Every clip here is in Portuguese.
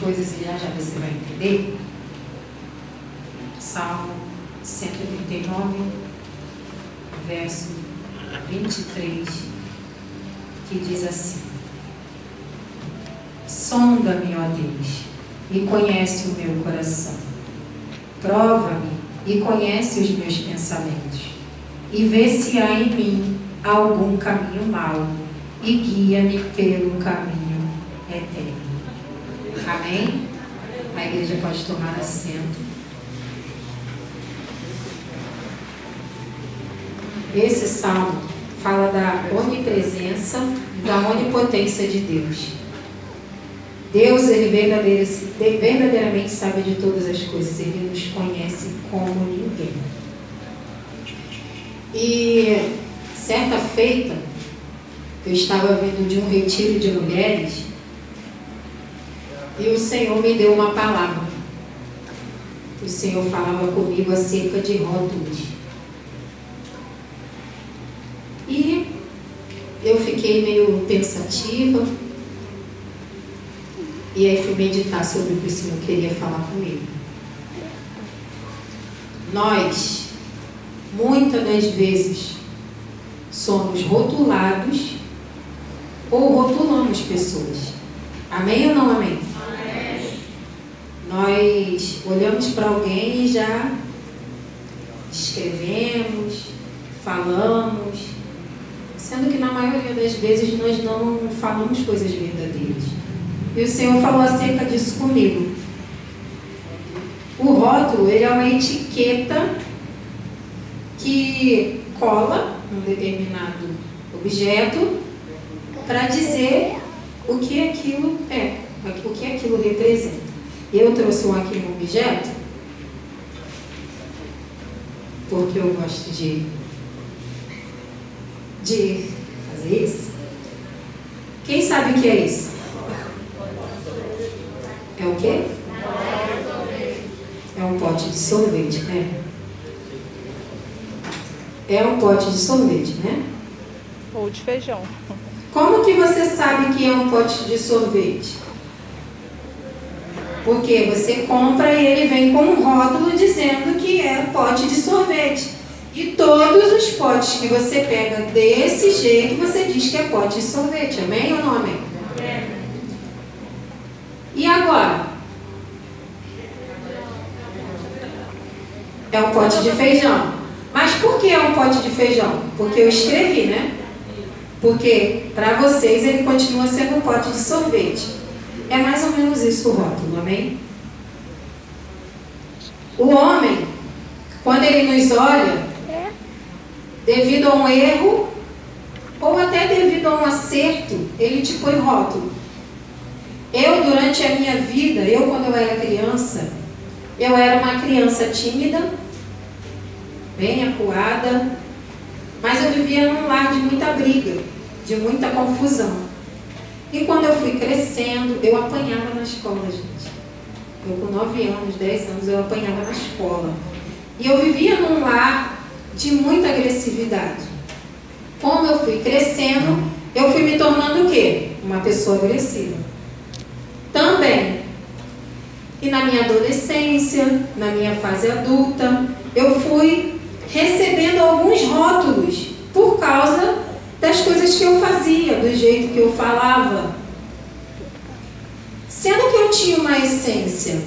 coisas e já você vai entender. Salmo 139, verso 23, que diz assim: sonda-me, ó Deus, e conhece o meu coração. Prova-me e conhece os meus pensamentos, e vê se há em mim algum caminho mau, e guia-me pelo caminho eterno. Amém? A igreja pode tomar assento. Esse salmo fala da onipresença e da onipotência de Deus. Deus, Ele verdadeiramente sabe de todas as coisas. Ele nos conhece como ninguém. E certa feita, eu estava vindo de um retiro de mulheres e o Senhor me deu uma palavra. O Senhor falava comigo acerca de rótulos. E eu fiquei meio pensativa. E aí fui meditar sobre o que o Senhor queria falar comigo. Nós, muitas das vezes, somos rotulados ou rotulamos pessoas. Amém ou não amém? Amém. Nós olhamos para alguém e já escrevemos, falamos, sendo que na maioria das vezes nós não falamos coisas verdadeiras. E o Senhor falou acerca disso comigo. O rótulo, ele é uma etiqueta que cola um determinado objeto para dizer o que aquilo é, o que aquilo representa. Eu trouxe aqui um objeto porque eu gosto de fazer isso. Quem sabe o que é isso? É o quê? É um pote de sorvete, né? É um pote de sorvete, né? Ou de feijão. Como que você sabe que é um pote de sorvete? Porque você compra e ele vem com um rótulo dizendo que é pote de sorvete. E todos os potes que você pega desse jeito, você diz que é pote de sorvete. Amém ou não amém? Amém. E agora? É um pote de feijão. Mas por que é um pote de feijão? Porque eu escrevi, né? Porque para vocês ele continua sendo um pote de sorvete. É mais ou menos isso o rótulo, amém? O homem, quando ele nos olha, devido a um erro, ou até devido a um acerto, ele te põe rótulo. Eu, durante a minha vida, quando eu era criança, eu era uma criança tímida, bem acuada, mas eu vivia num lar de muita briga, de muita confusão. E quando eu fui crescendo, eu apanhava na escola, gente. Eu com 9 anos, 10 anos, eu apanhava na escola. E eu vivia num lar de muita agressividade. Como eu fui crescendo, eu fui me tornando o quê? Uma pessoa agressiva. Também. E na minha adolescência, na minha fase adulta, eu fui recebendo alguns rótulos por causa das coisas que eu fazia, do jeito que eu falava. Sendo que eu tinha uma essência,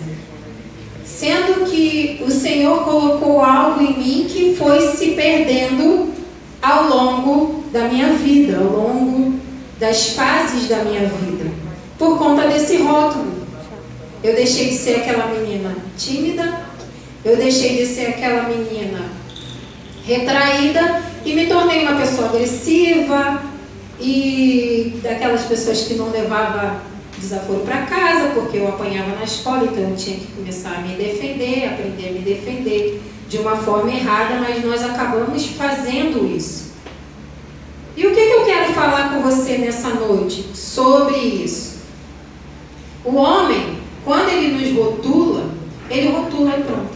sendo que o Senhor colocou algo em mim que foi se perdendo ao longo da minha vida, ao longo das fases da minha vida, por conta desse rótulo. Eu deixei de ser aquela menina tímida, eu deixei de ser aquela menina retraída e me tornei uma pessoa agressiva e daquelas pessoas que não levava desaforo para casa, porque eu apanhava na escola, então eu tinha que começar a me defender, aprender a me defender de uma forma errada, mas nós acabamos fazendo isso. E o que eu quero falar com você nessa noite sobre isso? O homem, quando ele nos rotula, ele rotula e pronto.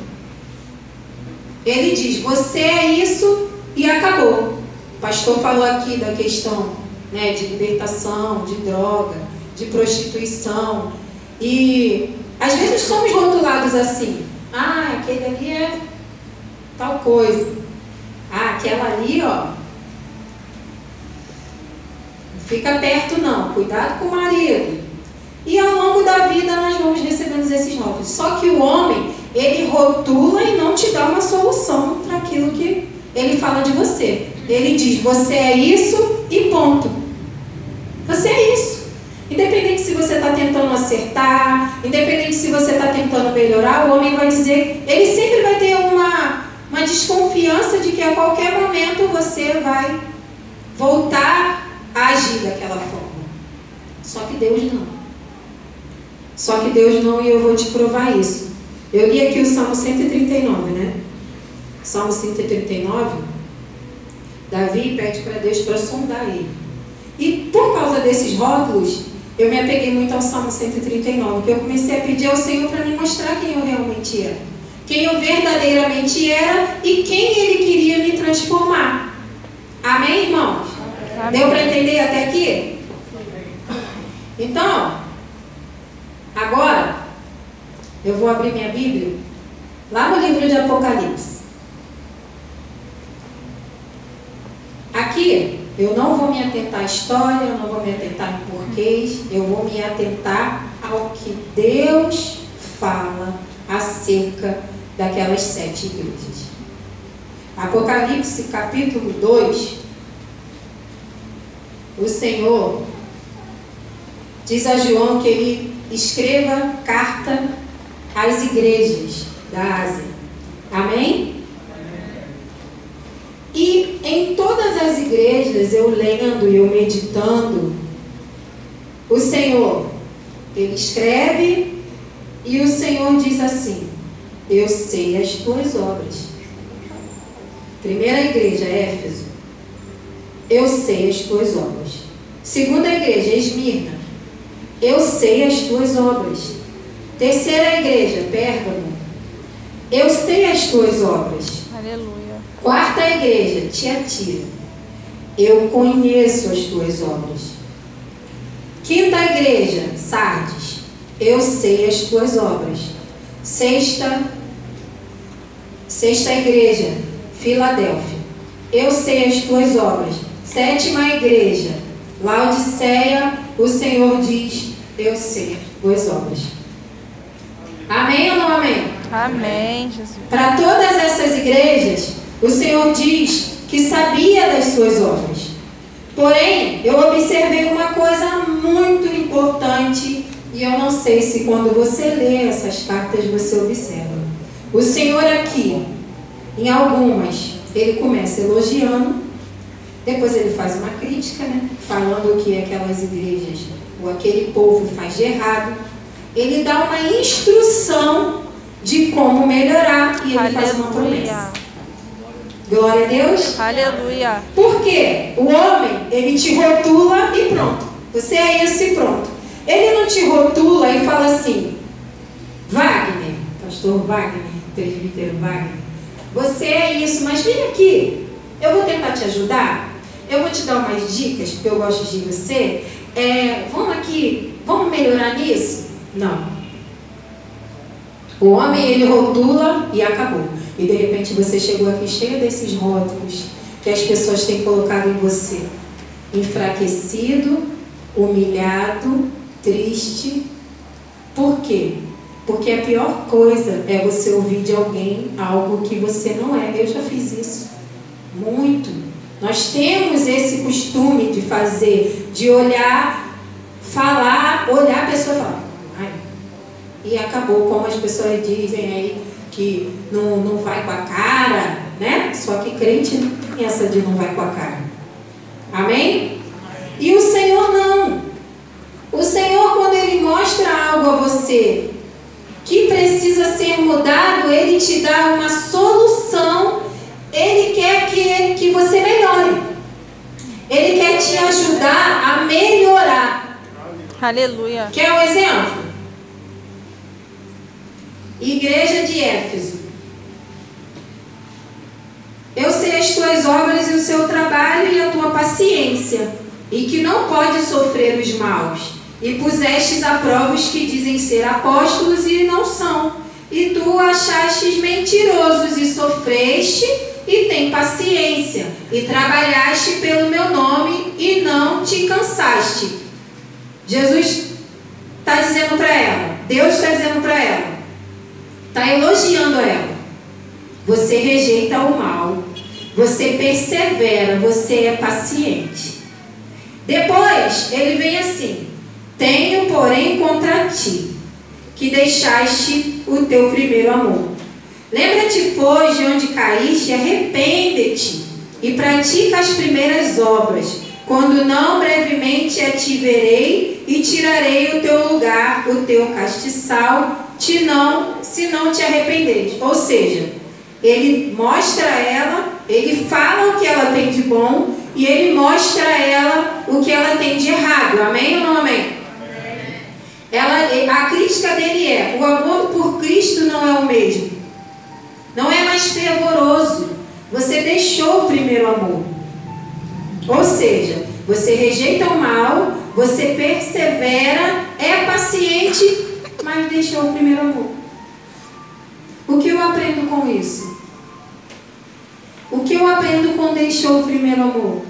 Ele diz, você é isso e acabou. O pastor falou aqui da questão, né, de libertação, de droga, de prostituição. E às vezes somos rotulados assim. Ah, aquele ali é tal coisa. Ah, aquela ali, ó, não fica perto não, cuidado com o marido. E ao longo da vida nós vamos recebendo esses rótulos. Só que o homem, ele rotula e não te dá uma solução para aquilo que ele fala de você. Ele diz, você é isso e ponto. Você é isso. Independente se você está tentando acertar, independente se você está tentando melhorar, o homem vai dizer, ele sempre vai ter uma desconfiança de que a qualquer momento você vai voltar a agir daquela forma. Só que Deus não. Só que Deus não, e eu vou te provar isso. Eu li aqui o Salmo 139, né? Salmo 139, Davi pede para Deus para sondar ele. E por causa desses rótulos, eu me apeguei muito ao Salmo 139, porque eu comecei a pedir ao Senhor para me mostrar quem eu realmente era. Quem eu verdadeiramente era e quem Ele queria me transformar. Amém, irmãos? Amém. Deu para entender até aqui? Então, agora, eu vou abrir minha Bíblia lá no livro de Apocalipse. Aqui, eu não vou me atentar à história, eu não vou me atentar em porquês, eu vou me atentar ao que Deus fala acerca daquelas 7 igrejas. Apocalipse capítulo 2, o Senhor diz a João que ele escreva carta às igrejas da Ásia. Amém? E em todas as igrejas, eu lendo e eu meditando, o Senhor, ele escreve e o Senhor diz assim, eu sei as tuas obras. Primeira igreja, Éfeso, eu sei as tuas obras. Segunda igreja, Esmirna, eu sei as tuas obras. Terceira igreja, Pérgamo, eu sei as tuas obras. Aleluia. Quarta igreja, Tiatira, eu conheço as tuas obras. Quinta igreja, Sardes, eu sei as tuas obras. Sexta igreja, Filadélfia, eu sei as tuas obras. Sétima igreja, Laodiceia, o Senhor diz, eu sei as tuas obras. Amém ou não amém? Amém, Jesus. Para todas essas igrejas, o Senhor diz que sabia das suas obras. Porém, eu observei uma coisa muito importante e eu não sei se quando você lê essas cartas você observa. O Senhor aqui, em algumas, ele começa elogiando, depois ele faz uma crítica, né? Falando o que aquelas igrejas ou aquele povo faz de errado. Ele dá uma instrução de como melhorar e ele faz uma promessa. Glória a Deus. Aleluia. Por quê? O homem, ele te rotula e pronto. Você é isso e pronto. Ele não te rotula e fala assim, Wagner, pastor Wagner, presbítero Wagner, você é isso, mas vem aqui, eu vou tentar te ajudar, eu vou te dar umas dicas, porque eu gosto de você, vamos aqui, vamos melhorar nisso? Não. O homem, ele rotula e acabou. E de repente você chegou aqui cheio desses rótulos que as pessoas têm colocado em você. Enfraquecido, humilhado, triste. Por quê? Porque a pior coisa é você ouvir de alguém algo que você não é. Eu já fiz isso. Muito. Nós temos esse costume de fazer, de olhar, falar, olhar a pessoa e falar, ai, e acabou, como as pessoas dizem aí, que não vai com a cara, né? Só que crente não tem essa de não vai com a cara. Amém? E o Senhor não. O Senhor, quando Ele mostra algo a você que precisa ser mudado, Ele te dá uma solução. Ele quer que você melhore. Ele quer te ajudar a melhorar. Aleluia. Quer um exemplo? Igreja de Éfeso. Eu sei as tuas obras e o seu trabalho e a tua paciência, e que não pode sofrer os maus, E pusestes à prova os que dizem ser apóstolos e não são. E tu achastes mentirosos e sofreste e tem paciência. E trabalhaste pelo meu nome e não te cansaste. Jesus está dizendo para ela, Deus está dizendo para ela, está elogiando ela. Você rejeita o mal, você persevera, você é paciente. Depois ele vem assim: tenho, porém, contra ti, que deixaste o teu primeiro amor. Lembra-te, pois, de onde caíste, arrepende-te e pratica as primeiras obras. Quando não, brevemente a te verei e tirarei o teu lugar, o teu castiçal, se não te arrependeres. Ou seja, ele mostra a ela, ele fala o que ela tem de bom e ele mostra a ela o que ela tem de errado. Amém ou não amém? A crítica dele é: o amor por Cristo não é o mesmo, não é mais fervoroso, você deixou o primeiro amor. Ou seja, você rejeita o mal, você persevera, é paciente, mas deixou o primeiro amor. O que eu aprendo com isso? O que eu aprendo com deixou o primeiro amor?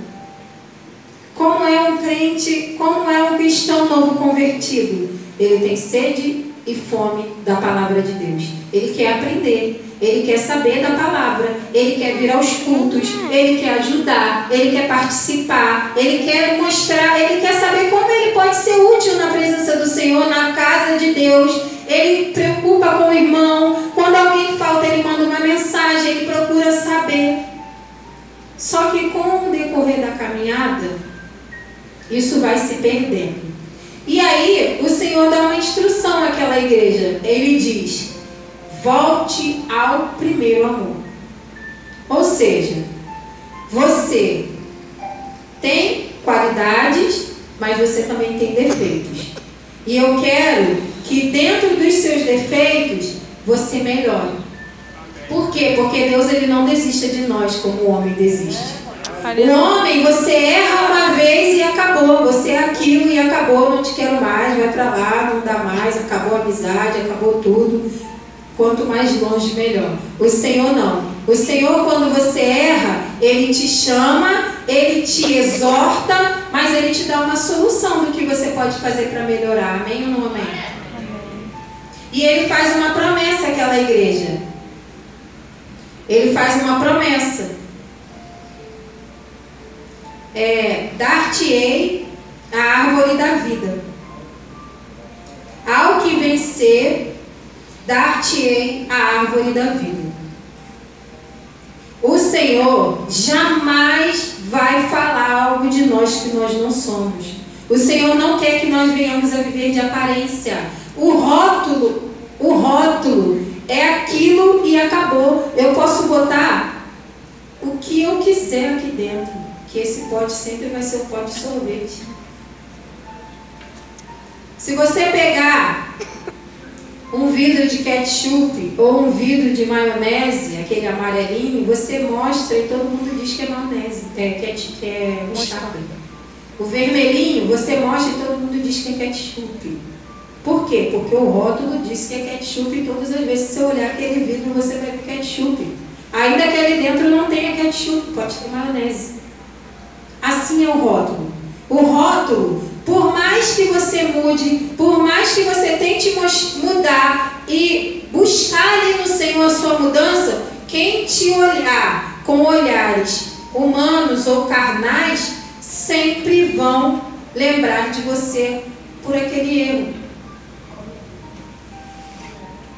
Como é um crente, como é um cristão novo convertido? Ele tem sede e fome da palavra de Deus. Ele quer aprender, ele quer saber da palavra, ele quer vir aos cultos, ele quer ajudar, ele quer participar, ele quer mostrar, ele quer saber como ele pode ser útil na presença do Senhor, na casa de Deus. Ele preocupa com o irmão, quando alguém falta ele manda uma mensagem, ele procura saber. Só que com o decorrer da caminhada, isso vai se perdendo. E aí o Senhor dá uma instrução àquela igreja. Ele diz: volte ao primeiro amor. Ou seja, você tem qualidades, mas você também tem defeitos. E eu quero que dentro dos seus defeitos você melhore. Por quê? Porque Deus ele não desiste de nós como o homem desiste. O homem, você erra uma vez e acabou, você é aquilo e acabou, não te quero mais, vai pra lá, não dá mais, acabou a amizade, acabou tudo. Quanto mais longe, melhor. O Senhor não. O Senhor, quando você erra, Ele te chama, Ele te exorta, mas Ele te dá uma solução do que você pode fazer para melhorar. Amém ou não amém? E Ele faz uma promessa àquela igreja. Ele faz uma promessa. Dar-te-ei a árvore da vida. Ao que vencer, dar-te-ei a árvore da vida. O Senhor jamais vai falar algo de nós que nós não somos. O Senhor não quer que nós venhamos a viver de aparência. O rótulo é aquilo e acabou. Eu posso botar o que eu quiser aqui dentro, que esse pote sempre vai ser o pote de sorvete. Se você pegar um vidro de ketchup ou um vidro de maionese, aquele amarelinho, você mostra e todo mundo diz que é maionese, que é mostarda. O vermelhinho, você mostra e todo mundo diz que é ketchup. Por quê? Porque o rótulo diz que é ketchup e todas as vezes que você olhar aquele vidro, você vai ver ketchup. Ainda que ali dentro não tenha ketchup, pode ter maionese. Assim é o rótulo. O rótulo, por mais que você mude, por mais que você tente mudar e buscar ali no Senhor a sua mudança, quem te olhar com olhares humanos ou carnais, sempre vão lembrar de você por aquele erro.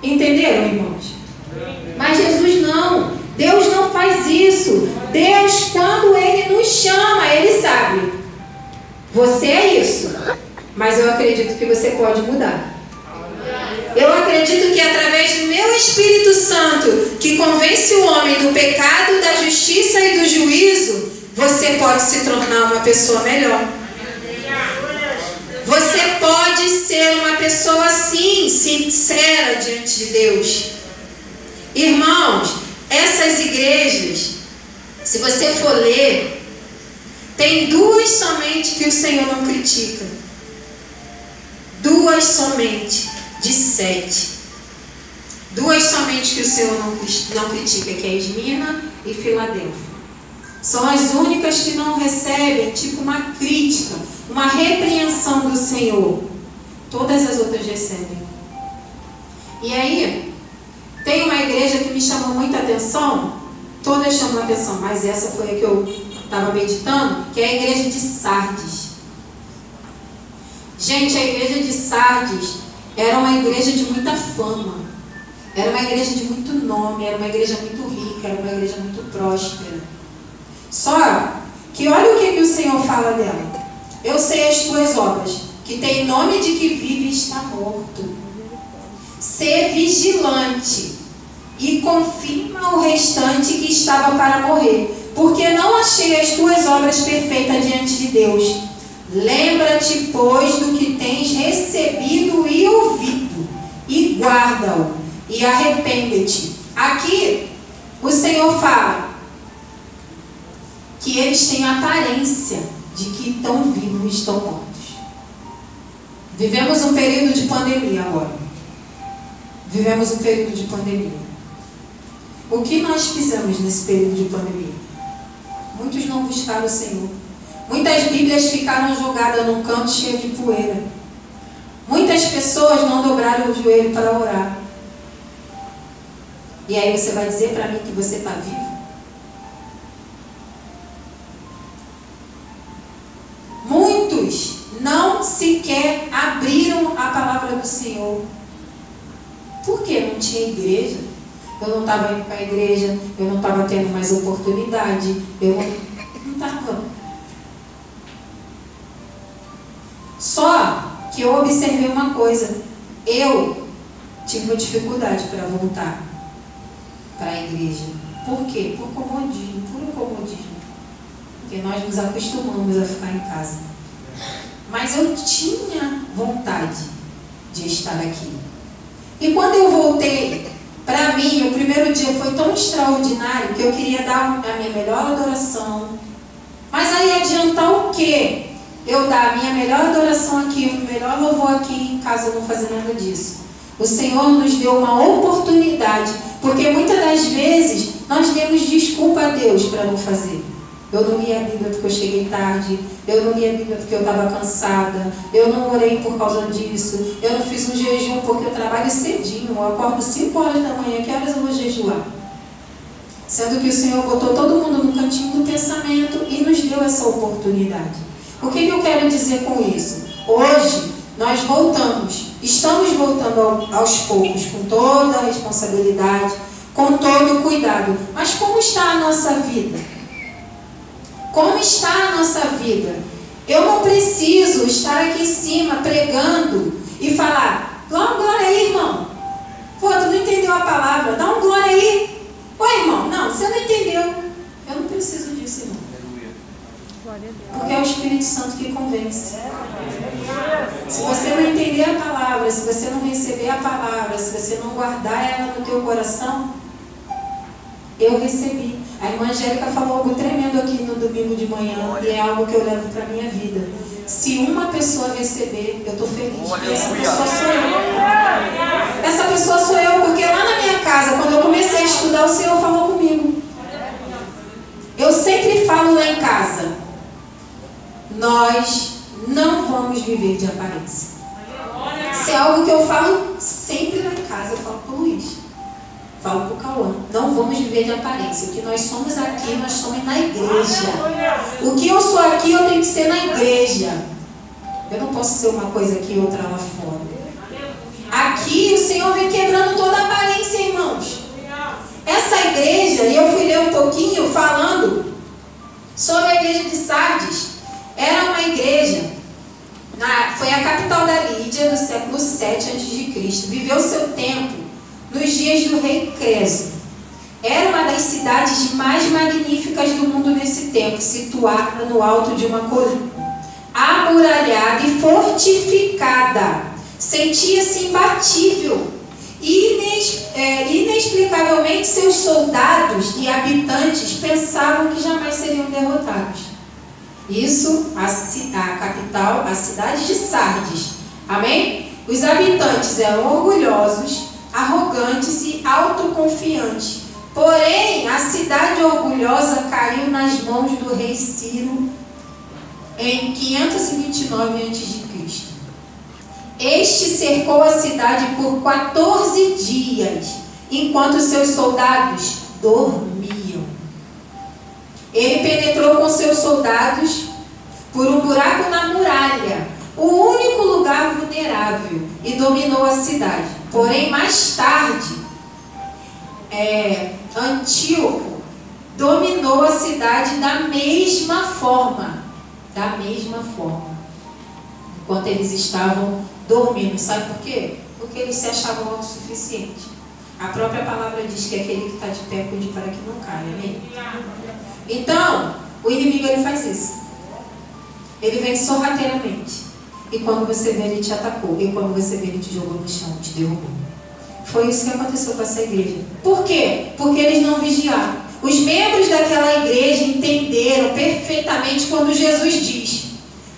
Entenderam, irmãos? Mas Jesus não. Deus não faz isso. Deus, quando Ele nos chama, Ele sabe. Você é isso. Mas eu acredito que você pode mudar. Eu acredito que através do meu Espírito Santo, que convence o homem do pecado, da justiça e do juízo, você pode se tornar uma pessoa melhor. Você pode ser uma pessoa assim, sincera diante de Deus. Irmãos, essas igrejas, se você for ler, tem duas somente que o Senhor não critica. duas somente de 7. Duas somente que o Senhor não critica, que é Esmirna e Filadélfia. São as únicas que não recebem tipo uma crítica, uma repreensão do Senhor. Todas as outras recebem. E aí, tem uma igreja que me chamou muita atenção. Todas chamam atenção, mas essa foi a que eu estava meditando, que é a igreja de Sardes. Gente, a igreja de Sardes era uma igreja de muita fama. Era uma igreja de muito nome, era uma igreja muito rica, era uma igreja muito próspera. Só que olha o que o Senhor fala dela. Eu sei as tuas obras, que tem nome de que vive e está morto. Ser vigilante e confirma o restante que estava para morrer, porque não achei as tuas obras perfeitas diante de Deus. Lembra-te, pois, do que tens recebido e ouvido, e guarda-o, e arrepende-te. Aqui, o Senhor fala que eles têm aparência de que estão vivos e estão mortos. Vivemos um período de pandemia agora. Vivemos um período de pandemia. O que nós fizemos nesse período de pandemia? Muitos não buscaram o Senhor. Muitas Bíblias ficaram jogadas num canto cheio de poeira. Muitas pessoas não dobraram o joelho para orar. E aí você vai dizer para mim que você está vivo? Muitos não sequer abriram a palavra do Senhor. Por quê? Não tinha igreja. Eu não estava indo para a igreja. Eu não estava tendo mais oportunidade. Eu não estava. Só que eu observei uma coisa. Eu tive uma dificuldade para voltar para a igreja. Por quê? Por comodismo, puro comodismo. Porque nós nos acostumamos a ficar em casa. Mas eu tinha vontade de estar aqui. E quando eu voltei, para mim, o primeiro dia foi tão extraordinário que eu queria dar a minha melhor adoração. Mas aí adiantar o quê? Eu dar a minha melhor adoração aqui, o melhor louvor aqui, em casa eu não fazer nada disso. O Senhor nos deu uma oportunidade, porque muitas das vezes nós demos desculpa a Deus para não fazer. Eu não li a Bíblia porque eu cheguei tarde, eu não li a Bíblia porque eu estava cansada, eu não orei por causa disso, eu não fiz um jejum porque eu trabalho cedinho, eu acordo 5 horas da manhã, que horas eu vou jejuar? Sendo que o Senhor botou todo mundo no cantinho do pensamento e nos deu essa oportunidade. O que eu quero dizer com isso? Hoje, nós estamos voltando aos poucos, com toda a responsabilidade, com todo o cuidado. Mas como está a nossa vida? Como está a nossa vida? Eu não preciso estar aqui em cima pregando e falar, dá uma glória aí, irmão. Pô, tu não entendeu a palavra, dá uma glória aí. Ô, irmão, não, você não entendeu. Eu não preciso disso, irmão. Porque é o Espírito Santo que convence. Se você não entender a palavra, se você não receber a palavra, se você não guardar ela no teu coração, eu recebi. A irmã Angélica falou algo tremendo aqui no domingo de manhã e é algo que eu levo para a minha vida. Se uma pessoa receber, eu estou feliz. E essa pessoa sou eu. Essa pessoa sou eu, porque lá na minha casa, quando eu comecei a estudar, o Senhor falou comigo. Eu sempre falo lá em casa, nós não vamos viver de aparência. Isso é algo que eu falo sempre lá em casa, eu falo para o Luiz. Falo para o Cauã, não vamos viver de aparência. O que nós somos aqui, nós somos na igreja. O que eu sou aqui, eu tenho que ser na igreja. Eu não posso ser uma coisa aqui e outra lá fora. Aqui o Senhor vem quebrando toda a aparência, irmãos. Essa igreja, e eu fui ler um pouquinho falando sobre a igreja de Sardes. Era uma igreja, foi a capital da Lídia do século 7 a.C. Viveu seu tempo nos dias do rei Creso. Era uma das cidades mais magníficas do mundo nesse tempo, situada no alto de uma colina, amuralhada e fortificada. Sentia-se imbatível e inexplicavelmente seus soldados e habitantes pensavam que jamais seriam derrotados. Isso, a capital, a cidade de Sardes. Amém? Os habitantes eram orgulhosos, arrogantes e autoconfiantes. Porém, a cidade orgulhosa caiu nas mãos do rei Ciro em 529 a.C. Este cercou a cidade por 14 dias, enquanto seus soldados dormiam. Ele penetrou com seus soldados por um buraco na muralha, o único lugar vulnerável, e dominou a cidade. Porém, mais tarde, Antíoco dominou a cidade da mesma forma, enquanto eles estavam dormindo. Sabe por quê? Porque eles se achavam autossuficientes. A própria palavra diz que aquele que está de pé cuide para que não caia. Amém? Então, o inimigo ele faz isso. Ele vem sorrateiramente. E quando você vê, ele te atacou. E quando você vê, ele te jogou no chão, te derrubou. Foi isso que aconteceu com essa igreja. Por quê? Porque eles não vigiaram. Os membros daquela igreja entenderam perfeitamente quando Jesus diz.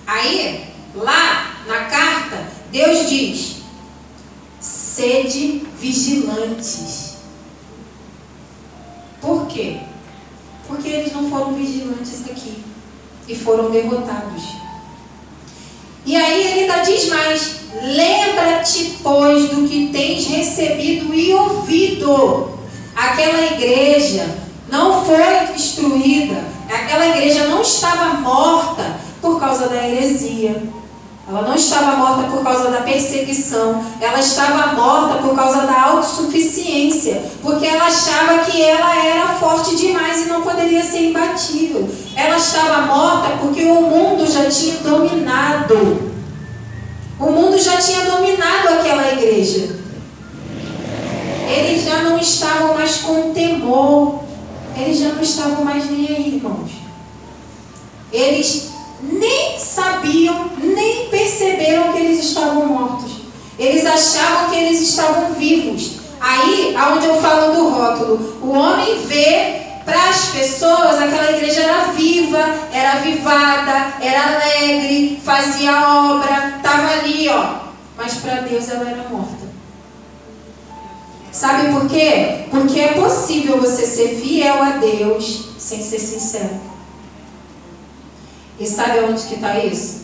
Aí, lá na carta, Deus diz: sede vigilantes. Por quê? Porque eles não foram vigilantes aqui e foram derrotados. E aí ele ainda diz mais: lembra-te, pois, do que tens recebido e ouvido. Aquela igreja não foi destruída, aquela igreja não estava morta por causa da heresia. Ela não estava morta por causa da perseguição. Ela estava morta por causa da autossuficiência. Porque ela achava que ela era forte demais e não poderia ser imbatível. Ela estava morta porque o mundo já tinha dominado. O mundo já tinha dominado aquela igreja. Eles já não estavam mais com temor. Eles já não estavam mais nem aí, irmãos. Eles nem sabiam, nem perceberam que eles estavam mortos. Eles achavam que eles estavam vivos. Aí, aonde eu falo do rótulo, o homem vê, para as pessoas, aquela igreja era viva, era avivada, era alegre, fazia obra, estava ali, ó. Mas para Deus ela era morta. Sabe por quê? Porque é possível você ser fiel a Deus sem ser sincero. E sabe onde que está isso?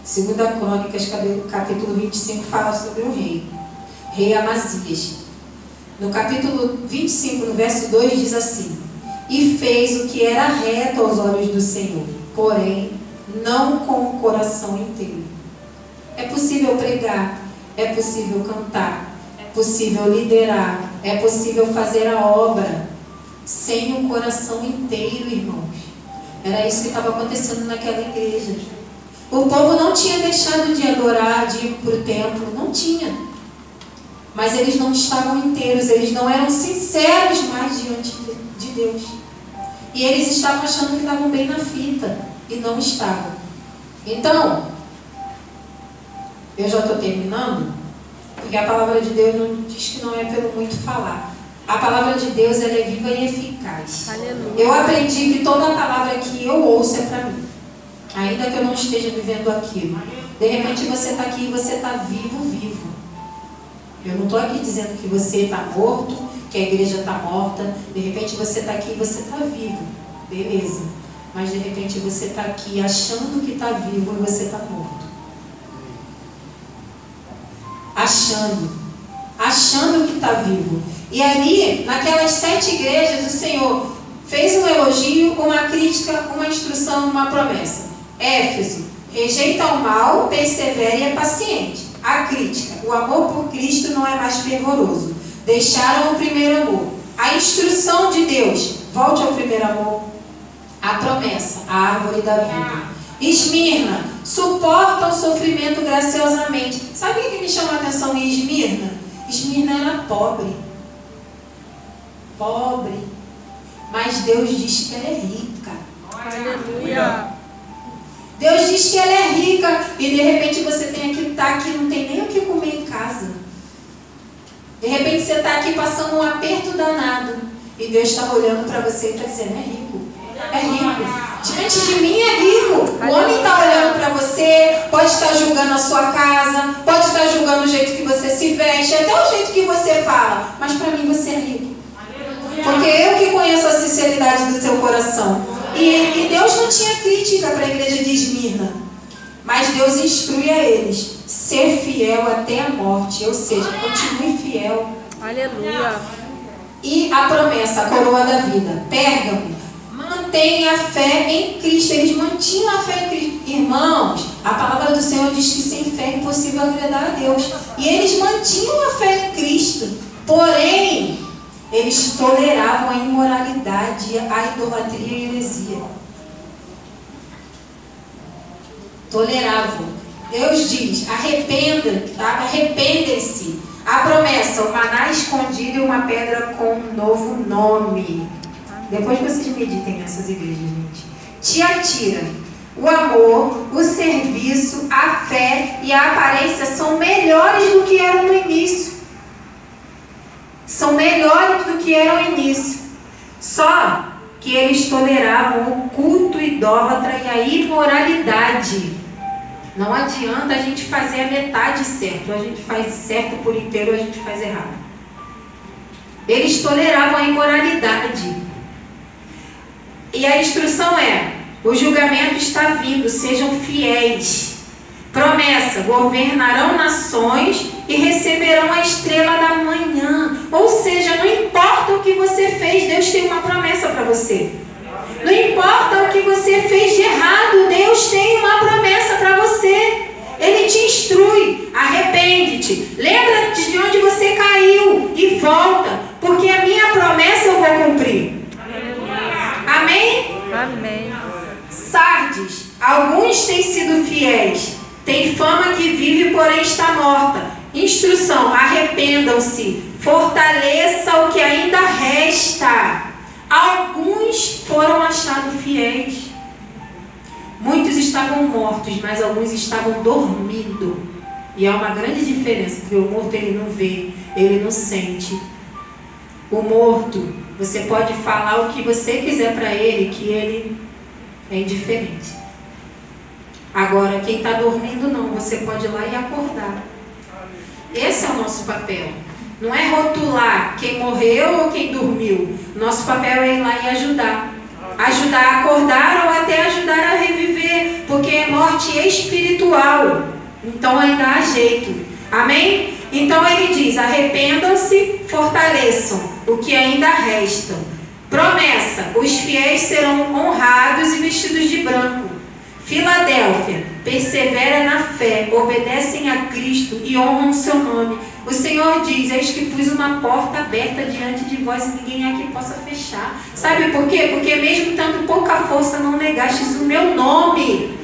2 Crônicas, capítulo 25, fala sobre um rei Amazias. No capítulo 25, no verso 2, diz assim: e fez o que era reto aos olhos do Senhor, porém não com o coração inteiro. É possível pregar, é possível cantar, é possível liderar, é possível fazer a obra sem o coração inteiro, irmãos. Era isso que estava acontecendo naquela igreja. O povo não tinha deixado de adorar, de ir para o templo, não tinha. Mas eles não estavam inteiros, eles não eram sinceros mais diante de Deus. E eles estavam achando que estavam bem na fita, e não estavam. Então, eu já estou terminando, porque a palavra de Deus não diz que não é pelo muito falar. A palavra de Deus ela é viva e eficaz. Aleluia. Eu aprendi que toda a palavra que eu ouço é para mim. Ainda que eu não esteja vivendo aquilo. De repente você está aqui e você está vivo. Eu não estou aqui dizendo que você está morto, que a igreja está morta. De repente você está aqui e você está vivo. Beleza. Mas de repente você está aqui achando que está vivo e você está morto. Achando que está vivo. E ali, naquelas 7 igrejas, o Senhor fez um elogio, uma crítica, uma instrução, uma promessa. Éfeso, rejeita o mal, persevera e é paciente. A crítica, o amor por Cristo não é mais fervoroso. Deixaram o primeiro amor. A instrução de Deus, volte ao primeiro amor. A promessa, a árvore da vida. Esmirna, suporta o sofrimento graciosamente. Sabe o que me chama a atenção em Esmirna? Esmirna era pobre. Mas Deus diz que ela é rica. Aleluia. Deus diz que ela é rica e de repente você tem que estar aqui, não tem nem o que comer em casa. De repente você está aqui passando um aperto danado e Deus está olhando para você e está dizendo: é rico. É rico. Diante de mim é rico. O homem está olhando para você, pode estar julgando a sua casa, pode estar julgando o jeito que você se veste, até o jeito que você fala. Mas para mim você é rico. Porque eu que conheço a sinceridade do seu coração. E Deus não tinha crítica para a igreja de Esmirna. Mas Deus instrui a eles ser fiel até a morte. Ou seja, continue fiel. Aleluia. E a promessa, a coroa da vida. Pérgamo, mantenha a fé em Cristo. Eles mantinham a fé em Cristo. Irmãos, a palavra do Senhor diz que sem fé é impossível agradar a Deus. E eles mantinham a fé em Cristo. Porém, eles toleravam a imoralidade, a idolatria e a heresia. Toleravam. Deus diz, arrependem-se. A promessa, o maná escondido e uma pedra com um novo nome. Depois vocês meditem nessas igrejas, gente. Tiatira, o amor, o serviço, a fé e a aparência são melhores do que eram no início. São melhores do que eram no início. Só que eles toleravam o culto idólatra e a imoralidade. Não adianta a gente fazer a metade certo. A gente faz certo por inteiro, a gente faz errado. Eles toleravam a imoralidade. E a instrução é: o julgamento está vindo, sejam fiéis. Promessa: governarão nações e receberão a estrela da manhã. Ou seja, não importa o que você fez, Deus tem uma promessa para você. Não importa o que você fez de errado, Deus tem uma promessa para você. Ele te instrui, arrepende-te, lembra-te de onde você caiu e volta, porque a minha promessa eu vou cumprir. Amém? Amém. Sardes, alguns têm sido fiéis, tem fama que vive, porém está morta. Instrução: arrependam-se, fortaleça o que ainda resta. Alguns foram achados fiéis. Muitos estavam mortos, mas alguns estavam dormindo. E há uma grande diferença, porque o morto ele não vê, ele não sente. O morto, você pode falar o que você quiser para ele, que ele é indiferente. Agora, quem está dormindo não, você pode ir lá e acordar. Esse é o nosso papel. Não é rotular quem morreu ou quem dormiu. Nosso papel é ir lá e ajudar. Ajudar a acordar ou até ajudar a reviver, porque é morte espiritual. Então ainda há jeito. Amém? Então ele diz: arrependam-se, fortaleçam o que ainda restam. Promessa: os fiéis serão honrados e vestidos de branco. Filadélfia, persevera na fé, obedecem a Cristo e honram o seu nome. O Senhor diz: eis que pus uma porta aberta diante de vós e ninguém aqui possa fechar. Sabe por quê? Porque mesmo tendo pouca força, não negastes o meu nome.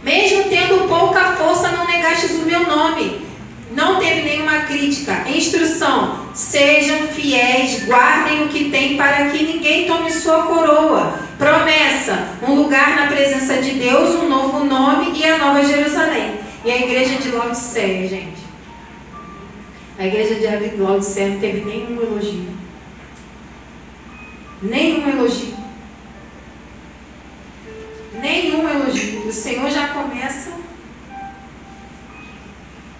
Mesmo tendo pouca força, não negastes o meu nome. Não teve nenhuma crítica. Instrução: sejam fiéis, guardem o que tem para que ninguém tome sua coroa. Promessa: um lugar na presença de Deus, um novo nome e a nova Jerusalém. E a igreja de Laodiceia, gente. A igreja de Laodiceia não teve nenhum elogio. Nenhum elogio. Nenhum elogio. O Senhor já começa: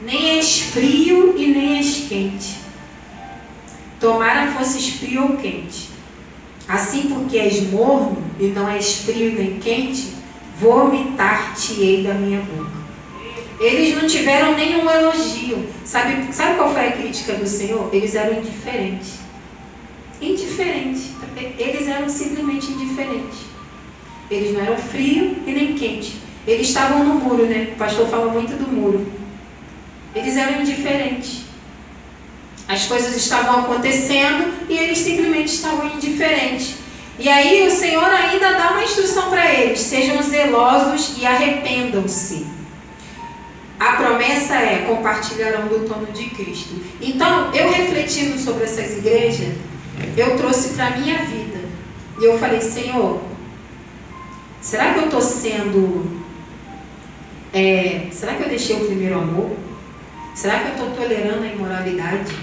nem és frio e nem és quente. Tomara fosses frio ou quente. Assim, porque és morno e não és frio nem quente, vomitar-te-ei da minha boca. Eles não tiveram nenhum elogio. Sabe qual foi a crítica do Senhor? Eles eram indiferentes. Indiferentes. Eles eram simplesmente indiferentes. Eles não eram frio e nem quente. Eles estavam no muro, né? O pastor fala muito do muro. Eles eram indiferentes. As coisas estavam acontecendo e eles simplesmente estavam indiferentes. E aí o Senhor ainda dá uma instrução para eles: sejam zelosos e arrependam-se. A promessa é: compartilharão do trono de Cristo. Então, eu refletindo sobre essas igrejas, eu trouxe para a minha vida. E eu falei: Senhor, será que eu estou sendo... será que eu deixei o primeiro amor? Será que eu estou tolerando a imoralidade?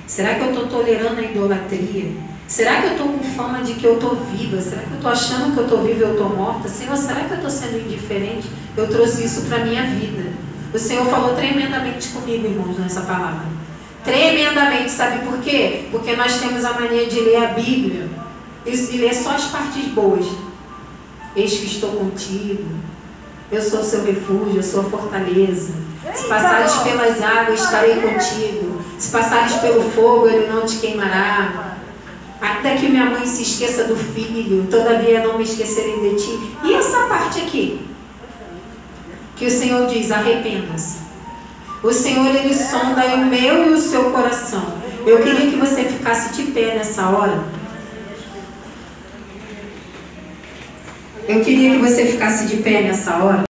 Será que eu estou tolerando a idolatria? Será que eu estou com fama de que eu estou viva? Será que eu estou achando que eu estou viva e eu estou morta? Senhor, será que eu estou sendo indiferente? Eu trouxe isso para a minha vida. O Senhor falou tremendamente comigo, irmãos, nessa palavra. Tremendamente, sabe por quê? Porque nós temos a mania de ler a Bíblia e ler só as partes boas. Eis que estou contigo, eu sou seu refúgio, eu sou a fortaleza. Se passares pelas águas, estarei contigo. Se passares pelo fogo, ele não te queimará. Até que minha mãe se esqueça do filho, todavia não me esquecerei de ti. E essa parte aqui, que o Senhor diz, arrependa-se. O Senhor, Ele sonda o meu e o seu coração. Eu queria que você ficasse de pé nessa hora. Eu queria que você ficasse de pé nessa hora.